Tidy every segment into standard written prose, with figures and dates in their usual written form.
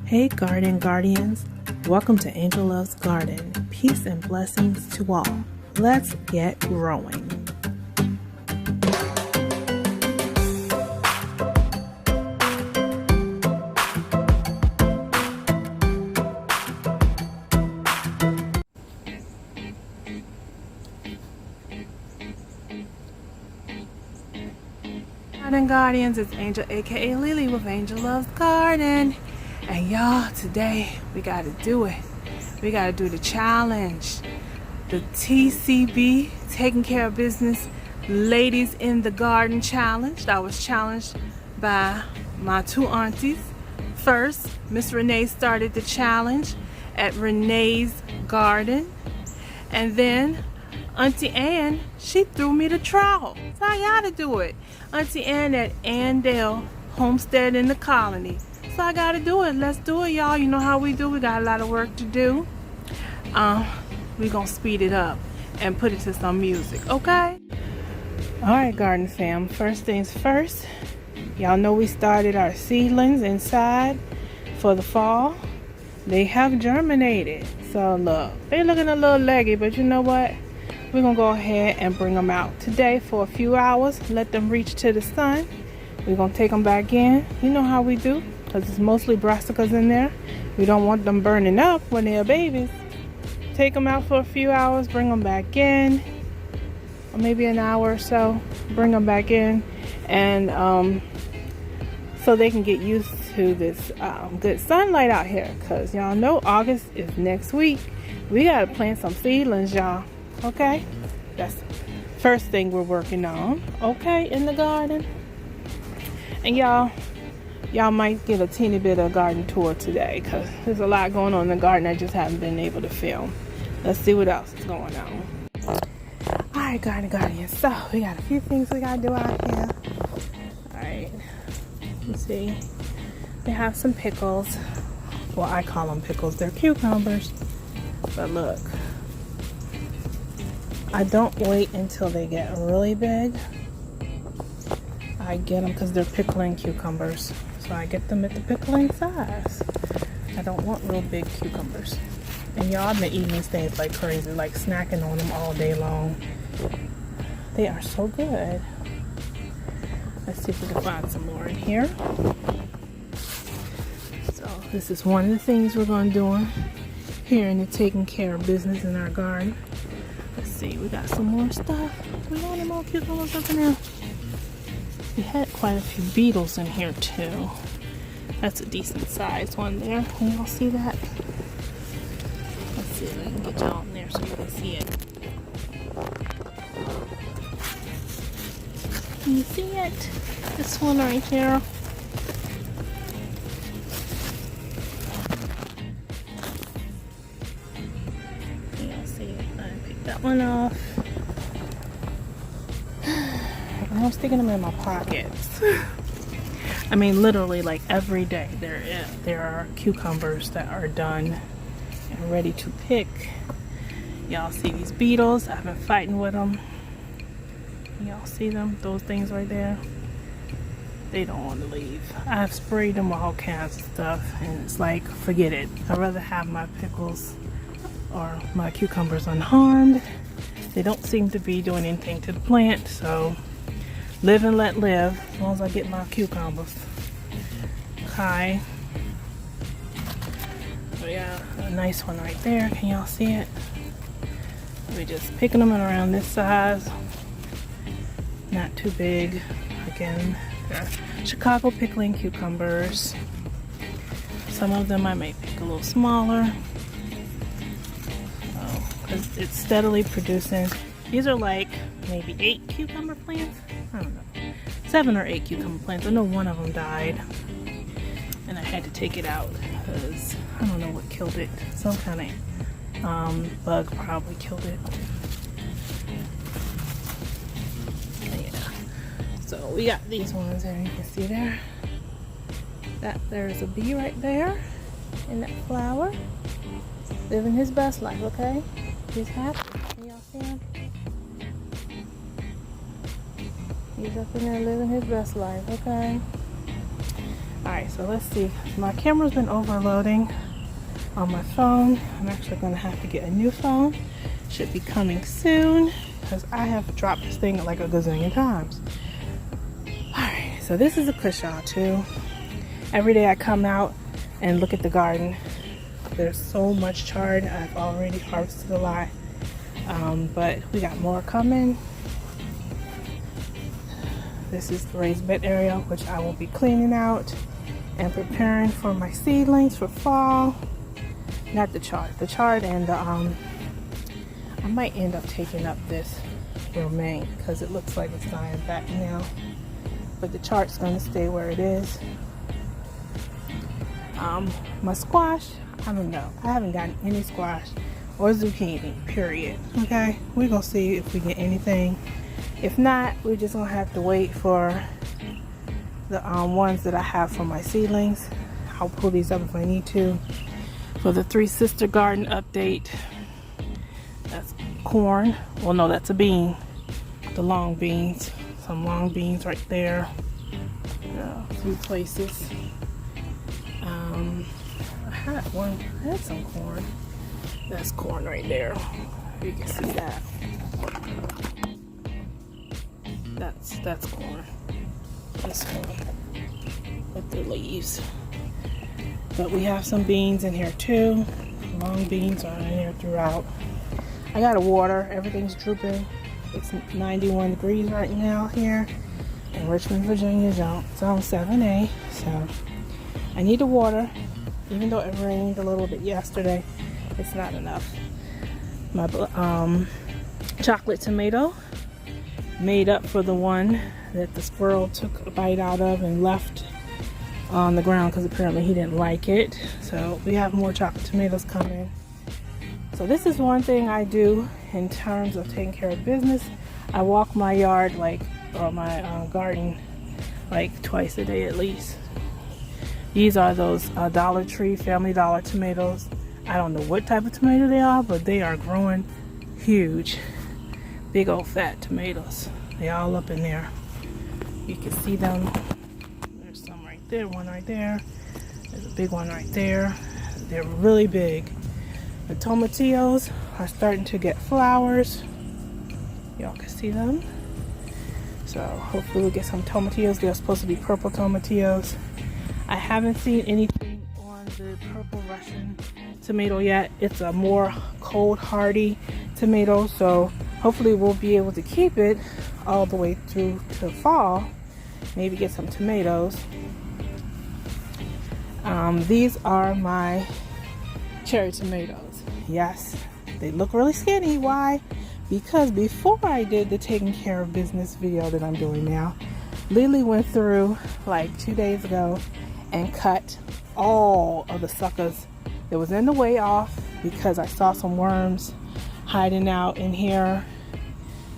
Hey Garden Guardians, welcome to Angel Loves Garden. Peace and blessings to all. Let's get growing. Garden Guardians, it's Angel aka LeeLee with Angel Loves Garden. And y'all, today we gotta do it. We gotta do the challenge. The TCB, Taking Care of Business Ladies in the Garden Challenge. I was challenged by my two aunties. First, Miss Renee started the challenge at Renee's Garden. And then Auntie Anne, she threw me the trowel. So I gotta do it. Auntie Anne at Anne Dale Homestead in the Colony. So I gotta do it. Let's do it, y'all. You know how we do. We got a lot of work to do. We're gonna speed it up and put it to some music, okay? Alright, garden fam. First things first. Y'all know we started our seedlings inside for the fall. They have germinated. So look, they're looking a little leggy, but you know what? We're gonna go ahead and bring them out today for a few hours. Let them reach to the sun. We're gonna take them back in. You know how we do. Because it's mostly brassicas in there. We don't want them burning up when they're babies. Take them out for a few hours, bring them back in, or maybe an hour or so. Bring them back in, and so they can get used to this good sunlight out here. Because y'all know August is next week. We gotta plant some seedlings, y'all. Okay, that's the first thing we're working on. Okay, in the garden, and y'all might get a teeny bit of garden tour today because there's a lot going on in the garden I just haven't been able to film. Let's see what else is going on. Alright, garden guardians, so we got a few things we gotta do out here. Alright, let's see. We have some pickles. Well, I call them pickles. They're cucumbers. But look, I don't wait until they get really big. I get them because they're pickling cucumbers. So I get them at the pickling size. I don't want real big cucumbers. And y'all, I've been eating these things like crazy, like snacking on them all day long. They are so good. Let's see if we can find some more in here. So this is one of the things we're going to do here in the Taking Care of Business in our garden. Let's see, we got some more stuff. We got any more cucumbers up in there? We had quite a few beetles in here too. That's a decent sized one there. Can y'all see that? Let's see if I can get y'all in there so you can see it. Can you see it? This one right here. Can y'all see it? I picked that one off. I'm sticking them in my pockets. I mean, literally, like every day there are cucumbers that are done and ready to pick. Y'all see these beetles? I've been fighting with them. Y'all see them? Those things right there? They don't want to leave. I've sprayed them with all kinds of stuff, and it's like, forget it. I'd rather have my pickles or my cucumbers unharmed. They don't seem to be doing anything to the plant, so live and let live, as long as I get my cucumbers. Okay. We got a nice one right there. Can y'all see it? We're just picking them around this size. Not too big. Again, they're Chicago pickling cucumbers. Some of them I may pick a little smaller. Because it's steadily producing. These are like maybe 8 cucumber plants. I don't know, 7 or 8 cucumber plants. I know one of them died, and I had to take it out because I don't know what killed it. Some kind of bug probably killed it. Yeah. So we got these ones there. You can see there. There's a bee right there in that flower, living his best life. Okay, he's happy. Can y'all see him? He's up in there living his best life, okay? Alright, so let's see. My camera's been overloading on my phone. I'm actually going to have to get a new phone. Should be coming soon because I have dropped this thing like a gazillion times. Alright, so this is a cushion too. Every day I come out and look at the garden. There's so much chard. I've already harvested a lot. But we got more coming. This is the raised bed area, which I will be cleaning out and preparing for my seedlings for fall. Not the chard. The chard and the, I might end up taking up this romaine because it looks like it's dying back now. But the chard's going to stay where it is. My squash, I don't know. I haven't gotten any squash or zucchini, period. Okay, we're going to see if we get anything. If not, we're just going to have to wait for the ones that I have for my seedlings. I'll pull these up if I need to. For the Three Sister Garden update, that's corn. Well, no, that's a bean. The long beans. Some long beans right there. A few places. I had some corn. That's corn right there. You can see that. That's corn. This one with the leaves. But we have some beans in here too. Long beans are in here throughout. I gotta water. Everything's drooping. It's 91 degrees right now here in Richmond, Virginia, zone 7A. So I need to water. Even though it rained a little bit yesterday, it's not enough. My chocolate tomato made up for the one that the squirrel took a bite out of and left on the ground because apparently he didn't like it. So we have more chocolate tomatoes coming. So this is one thing I do in terms of taking care of business. I walk my yard or my garden like twice a day at least. These are those Dollar Tree Family Dollar tomatoes. I don't know what type of tomato they are, but they are growing huge. Big old fat tomatoes. They all up in there. You can see them. There's some right there, one right there. There's a big one right there. They're really big. The tomatillos are starting to get flowers. Y'all can see them. So hopefully we'll get some tomatillos. They're supposed to be purple tomatillos. I haven't seen anything on the purple Russian tomato yet. It's a more cold hardy tomato, so hopefully we'll be able to keep it all the way through to fall. Maybe get some tomatoes. These are my cherry tomatoes. Yes, they look really skinny. Why? Because before I did the taking care of business video that I'm doing now, LeeLee went through like 2 days ago and cut all of the suckers that was in the way off because I saw some worms hiding out in here.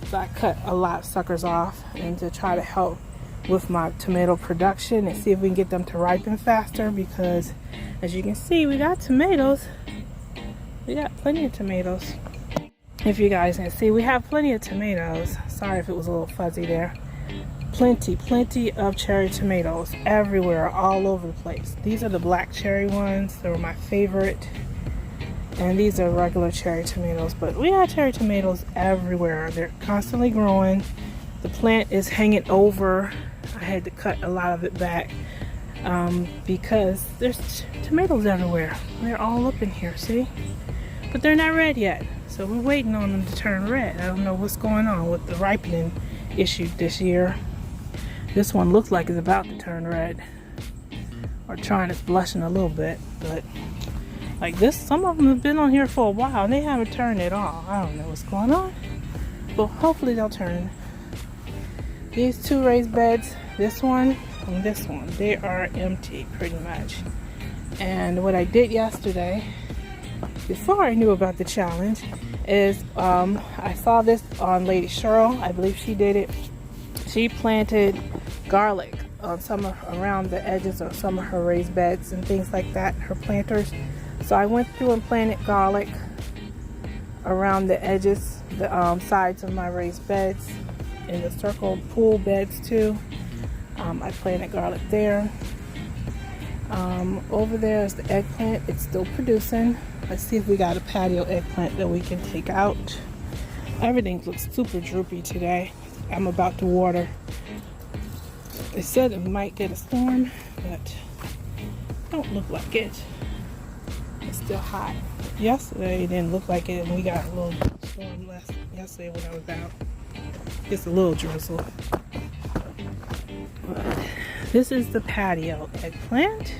So I cut a lot of suckers off and to try to help with my tomato production and see if we can get them to ripen faster, because as you can see, we got tomatoes. We got plenty of tomatoes. If you guys can see, we have plenty of tomatoes. Sorry if it was a little fuzzy there. Plenty of cherry tomatoes everywhere, all over the place. These are the black cherry ones. They were my favorite. And these are regular cherry tomatoes, but we have cherry tomatoes everywhere. They're constantly growing. The plant is hanging over. I had to cut a lot of it back because there's tomatoes everywhere. They're all up in here, see? But they're not red yet, so we're waiting on them to turn red. I don't know what's going on with the ripening issue this year. This one looks like it's about to turn red, or trying, it's blushing a little bit, but like this, some of them have been on here for a while and they haven't turned at all. I don't know what's going on, but hopefully they'll turn. These two raised beds, this one and this one, they are empty pretty much. And what I did yesterday, before I knew about the challenge, is I saw this on Lady Cheryl. I believe she did it. She planted garlic on around the edges of some of her raised beds and things like that, her planters. So I went through and planted garlic around the edges, the sides of my raised beds, in the circle pool beds too. I planted garlic there. Over there is the eggplant. It's still producing. Let's see if we got a patio eggplant that we can take out. Everything looks super droopy today. I'm about to water. It said it might get a storm, but don't look like it. It's still hot. Yesterday it didn't look like it, and we got a little storm yesterday when I was out. Just a little drizzle. But this is the patio eggplant.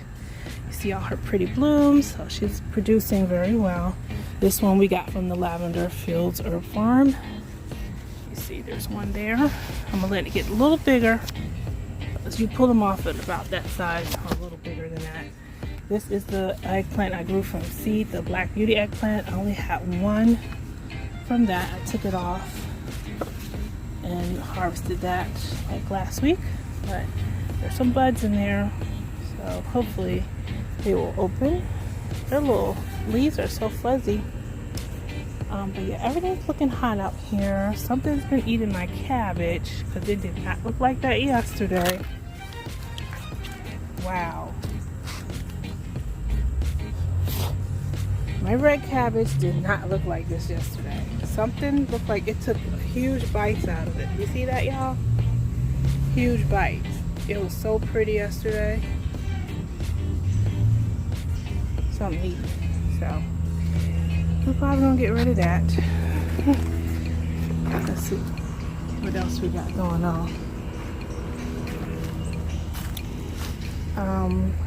You see all her pretty blooms, so she's producing very well. This one we got from the Lavender Fields Herb Farm. You see there's one there. I'm gonna let it get a little bigger. As you pull them off at about that size, or a little bigger than that. This is the eggplant I grew from seed, the Black Beauty eggplant. I only had one from that. I took it off and harvested that like last week. But there's some buds in there, so hopefully they will open. Their little leaves are so fuzzy. But yeah, everything's looking hot out here. Something's been eating my cabbage because it did not look like that yesterday. Wow. My red cabbage did not look like this yesterday. Something looked like it took huge bites out of it. You see that, y'all? Huge bites. It was so pretty yesterday. Something eating. So we're probably gonna get rid of that. Let's see what else we got going on.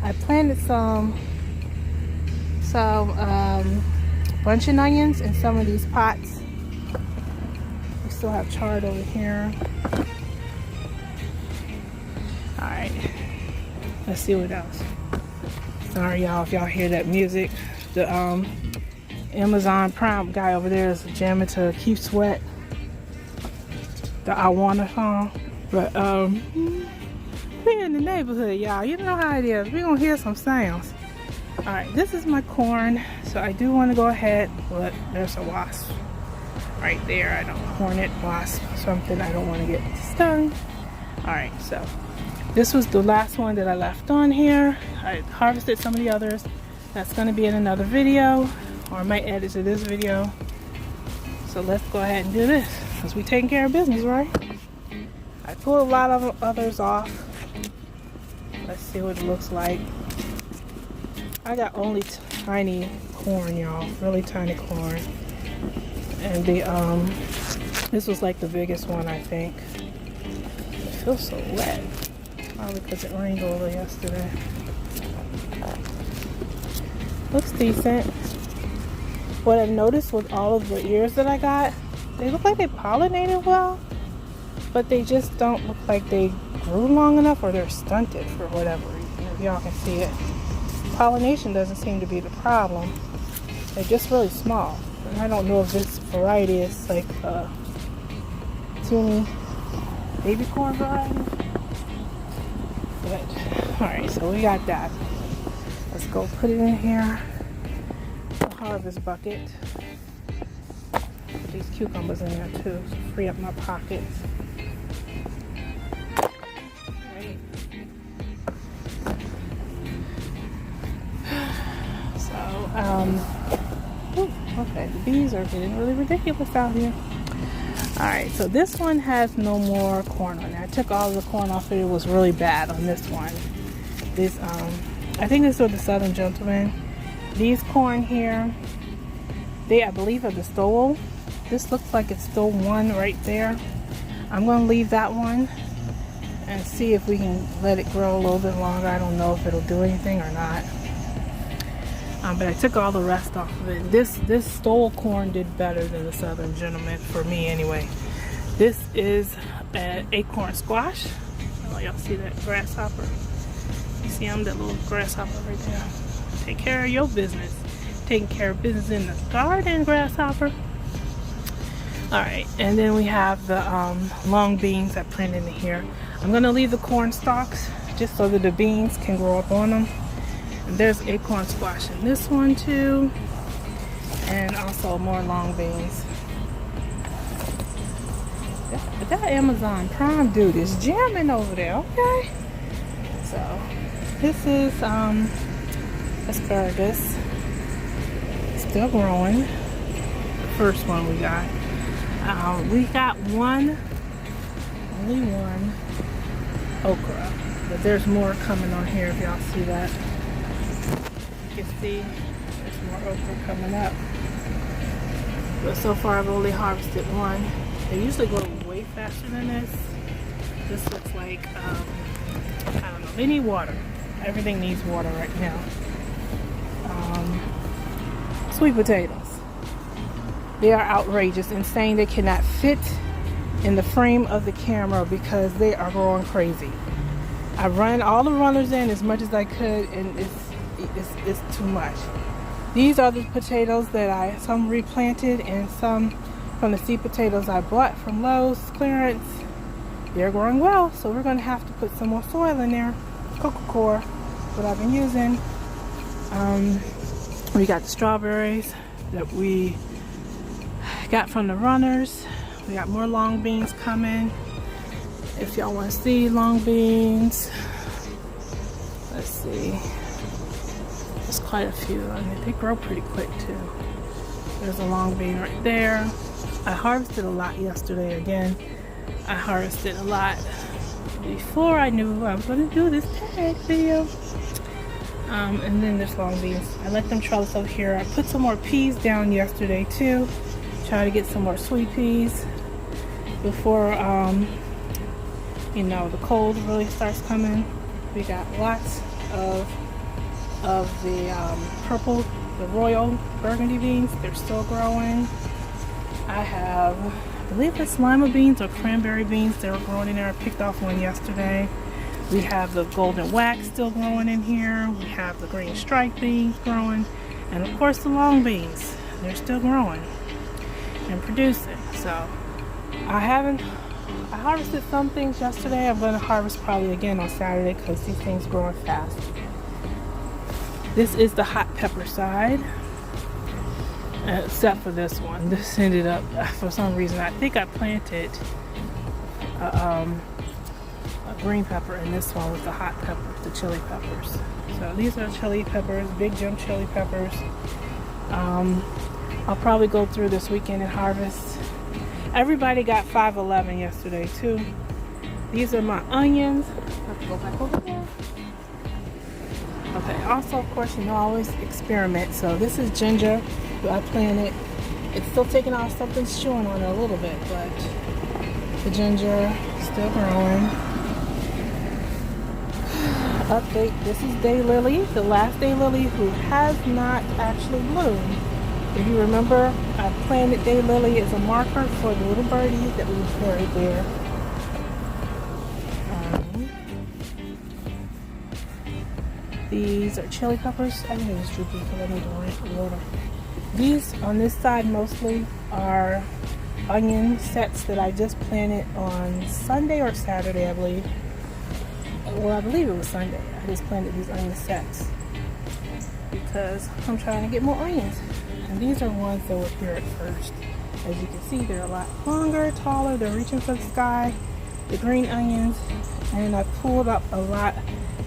I planted some bunching onions in some of these pots. We still have chard over here. Alright, let's see what else. Sorry y'all if y'all hear that music. The Amazon Prime guy over there is jamming to Keep Sweat, the I Wanna song. But we're in the neighborhood, y'all. You know how it is. We're gonna hear some sounds. Alright, this is my corn. So I do want to go ahead, but there's a wasp right there. I don't hornet wasp, something I don't want to get stung. Alright, so this was the last one that I left on here. I harvested some of the others. That's going to be in another video, or I might add it to this video. So let's go ahead and do this, because we're taking care of business, right? I pulled a lot of others off. Let's see what it looks like. I got only tiny corn, y'all, really tiny corn. And the this was like the biggest one, I think. It feels so wet. Probably because it rained over yesterday. Looks decent. What I've noticed with all of the ears that I got, they look like they pollinated well, but they just don't look like they grew long enough, or they're stunted for whatever reason, if y'all can see it. Pollination doesn't seem to be the problem. They're just really small. And I don't know if this variety is like a teeny baby corn variety. But, alright, so we got that. Let's go put it in here. The harvest bucket. Put these cucumbers in there too, to free up my pockets. Right. Okay, the bees are getting really ridiculous out here. Alright, so this one has no more corn on it. I took all the corn off. It was really bad on this one. This I think this was the Southern Gentleman. These corn here, they I believe are the stowel. This looks like it's still one right there. I'm going to leave that one and see if we can let it grow a little bit longer. I don't know if it'll do anything or not. But I took all the rest off of it. This stowel corn did better than the Southern Gentleman, for me anyway. This is an acorn squash. Oh, y'all see that grasshopper? You see him, that little grasshopper right there. Take care of your business. Taking care of business in the garden, grasshopper. Alright, and then we have the long beans I planted in here. I'm going to leave the corn stalks just so that the beans can grow up on them. And there's acorn squash in this one too, and also more long beans. That Amazon Prime dude is jamming over there, okay? So This is asparagus, still growing. The first one we got. We got only one okra, but there's more coming on here if y'all see that. You can see there's more okra coming up. But so far I've only harvested one. They usually grow way faster than this. This looks like, I don't know, they need water. Everything needs water right now. Sweet potatoes. They are outrageous, insane. They cannot fit in the frame of the camera because they are growing crazy. I run all the runners in as much as I could, and it's too much. These are the potatoes that some replanted and some from the seed potatoes I bought from Lowe's clearance. They're growing well, so we're going to have to put some more soil in there. Coco-Coir, what I've been using. We got the strawberries that we got from the runners. We got more long beans coming. If y'all want to see long beans, let's see. There's quite a few. I mean, they grow pretty quick too. There's a long bean right there. I harvested a lot yesterday again. I harvested a lot before I knew I was going to do this tag video. And then there's long beans. I let them trellis over here. I put some more peas down yesterday too. Try to get some more sweet peas before you know, the cold really starts coming. We got lots of the purple, the royal burgundy beans. They're still growing. I believe it's lima beans or cranberry beans. They were growing in there. I picked off one yesterday. We have the golden wax still growing in here. We have the green stripe beans growing. And of course the long beans. They're still growing and producing. So I harvested some things yesterday. I'm going to harvest probably again on Saturday because these things growing fast. This is the hot pepper side. Except for this one. This ended up, for some reason, I think I planted a green pepper, and this one was the hot pepper, the chili peppers. So these are chili peppers, Big Jim chili peppers. I'll probably go through this weekend and harvest. Everybody got 511 yesterday too. These are my onions. I have to go back over there. Okay, also of course, you know, I always experiment. So this is ginger. I planted. It's still taking off, something's chewing on it a little bit, but the ginger still growing. Update, this is daylily, the last daylily who has not actually bloomed. If you remember, I planted daylily as a marker for the little birdies that we buried there. These are chili peppers. I think it's droopy because I need to water. These on this side mostly are onion sets that I just planted on Sunday or Saturday, I believe. Well, I believe it was Sunday. I just planted these onion sets because I'm trying to get more onions. And these are ones that were here at first. As you can see, they're a lot longer, taller. They're reaching for the sky. The green onions, and I pulled up a lot,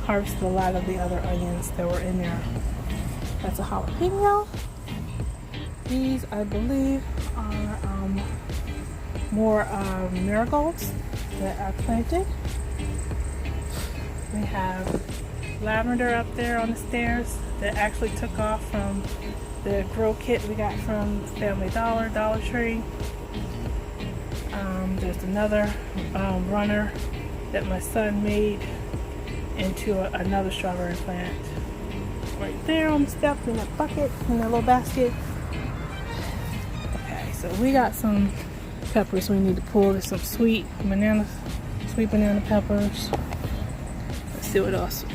harvested a lot of the other onions that were in there. That's a jalapeno. These, I believe, are more marigolds that I planted. We have lavender up there on the stairs that actually took off from the grow kit we got from Family Dollar, Dollar Tree. There's another runner that my son made into another strawberry plant. Right there on the steps in that bucket, in that little basket. Okay, so we got some peppers we need to pull. There's some sweet banana peppers. Let's see what else.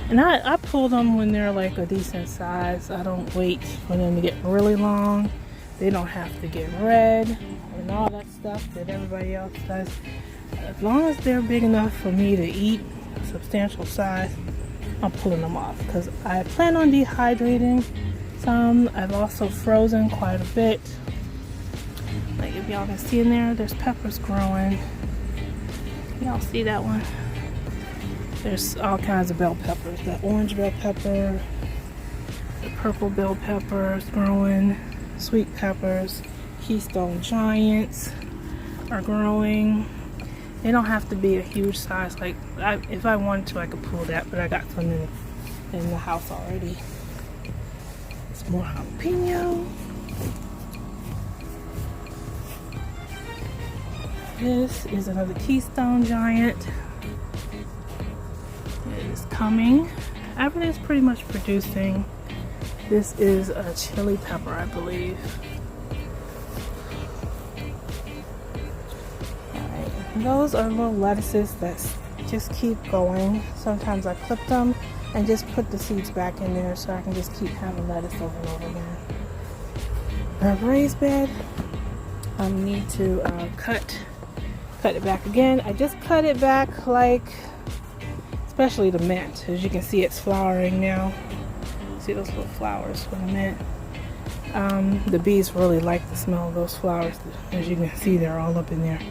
And I pull them when they're like a decent size. I don't wait for them to get really long. They don't have to get red and all that stuff that everybody else does. As long as they're big enough for me to eat, a substantial size, I'm pulling them off because I plan on dehydrating some. I've also frozen quite a bit. Like if y'all can see in there, there's peppers growing. Y'all see that one? There's all kinds of bell peppers. The orange bell pepper, the purple bell peppers growing, sweet peppers, Keystone Giants are growing. They don't have to be a huge size. Like if I wanted to, I could pull that, but I got some in the house already. It's more jalapeno. This is another Keystone Giant. It is coming. Everything's pretty much producing. This is a chili pepper, I believe. Alright, those are little lettuces that just keep going. Sometimes I clip them and just put the seeds back in there so I can just keep having lettuce over and over again. A raised bed, I need to cut it back again. I just cut it back, like, especially the mint. As you can see, it's flowering now. See those little flowers for the mint. The bees really like the smell of those flowers. As you can see, they're all up in there.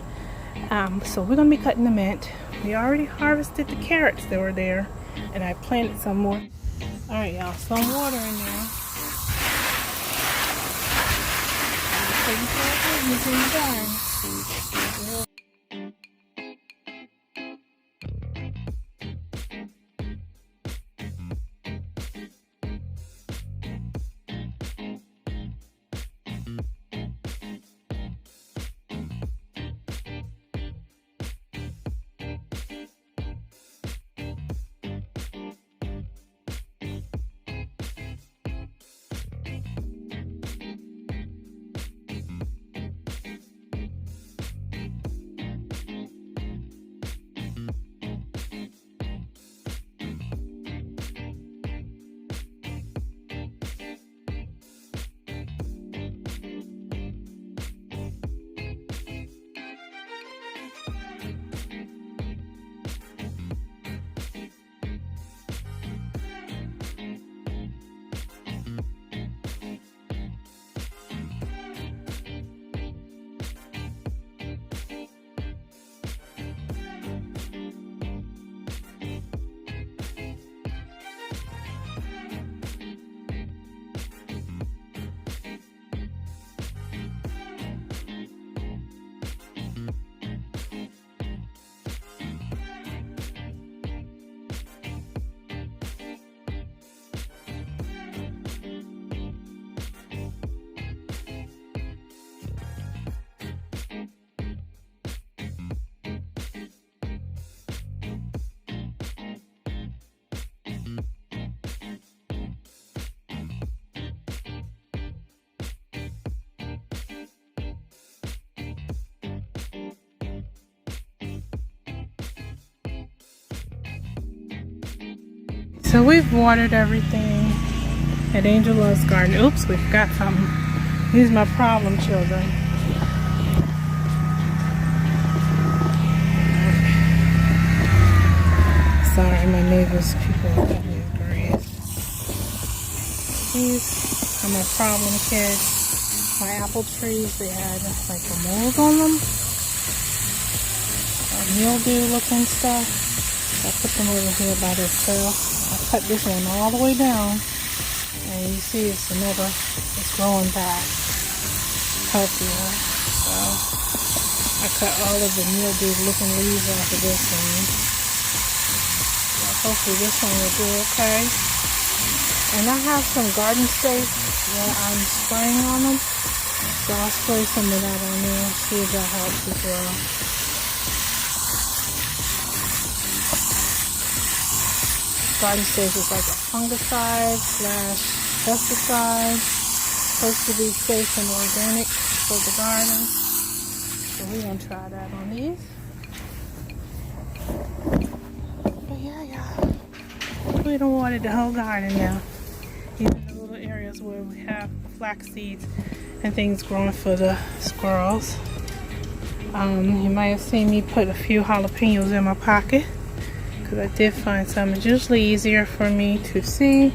So we're gonna be cutting the mint. We already harvested the carrots that were there, and I planted some more. All right, y'all, some water in there. Taking care of business in the garden. So we've watered everything at Angel Love's garden. Oops, we forgot something. These are my problem children. Sorry, my neighbors, people are cutting the grass. These are my problem kids. My apple trees, they had like a mold on them. Mildew looking stuff. I put them over here by themselves. I cut this one all the way down, and you see it's growing back healthier. So I cut all of the mildew looking leaves off of this one. So hopefully this one will do okay. And I have some garden space that I'm spraying on them, so I'll spray some of that on there, see if that helps as well. Garden safe is like a fungicide / pesticide, supposed to be safe and organic for the garden. So we're gonna try that on these. But yeah, we done watered the whole garden now. Even the little areas where we have flax seeds and things growing for the squirrels. You might have seen me put a few jalapenos in my pocket, because I did find some. It's usually easier for me to see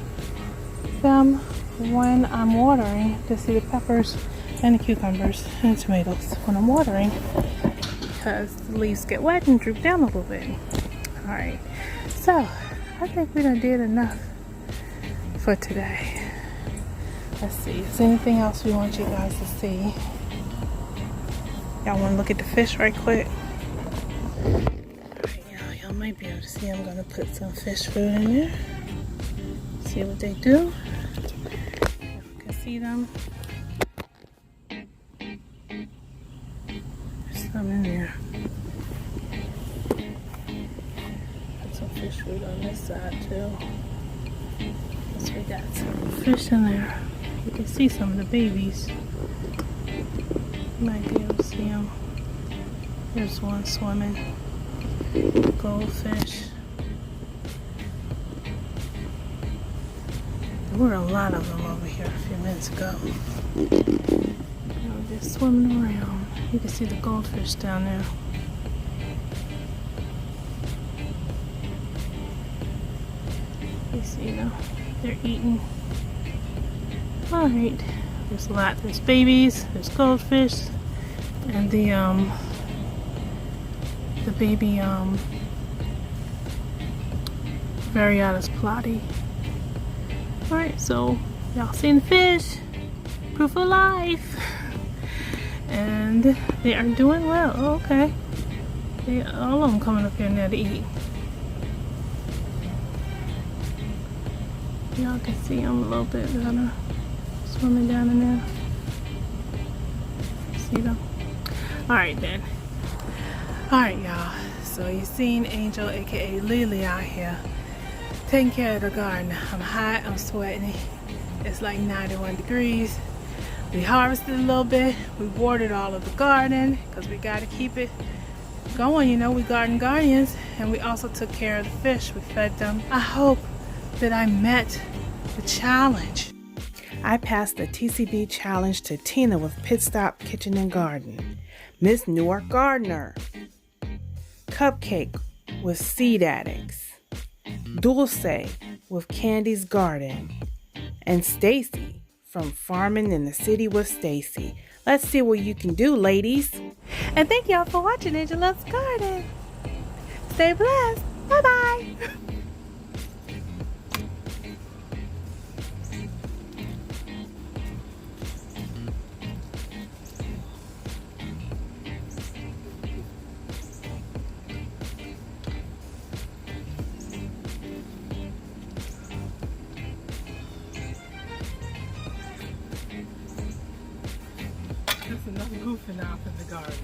them when I'm watering, to see the peppers and the cucumbers and the tomatoes when I'm watering, because the leaves get wet and droop down a little bit. Alright, so So, I think we done did enough for today. Let's see, is there anything else we want you guys to see? Y'all want to look at the fish right quick? Alright, y'all might be able to see. I'm going to put some fish food in there. See what they do. You can see them. There's some in there. Put some fish food on this side too. So we got some fish in there. You can see some of the babies. You might be able to see them. There's one swimming. Goldfish. There were a lot of them over here a few minutes ago. They're swimming around. You can see the goldfish down there. You see them? They're eating. Alright. There's a lot. There's babies, there's goldfish, and the baby Variatus plati. Alright, so y'all seen the fish? Proof of life. And they are doing well. Oh, okay. All of them coming up here now to eat. Y'all can see them a little bit better. Swimming down in there. See them? Alright then. Alright y'all. So you seen Angel aka LeeLee out here taking care of the garden. I'm hot, I'm sweating. It's like 91 degrees. We harvested a little bit. We watered all of the garden because we got to keep it going. You know, we garden guardians. And we also took care of the fish. We fed them. I hope that I met the challenge. I passed the TCB challenge to Tina with Pit Stop Kitchen and Garden, Miss Newark Gardener, Cupcake with Seed Addicts, Dulce with Candy's Garden, and Stacy from Farming in the City with Stacy. Let's see what you can do, ladies. And thank y'all for watching Angel Loves Garden. Stay blessed. Bye-bye. That's enough goofing off in the garden.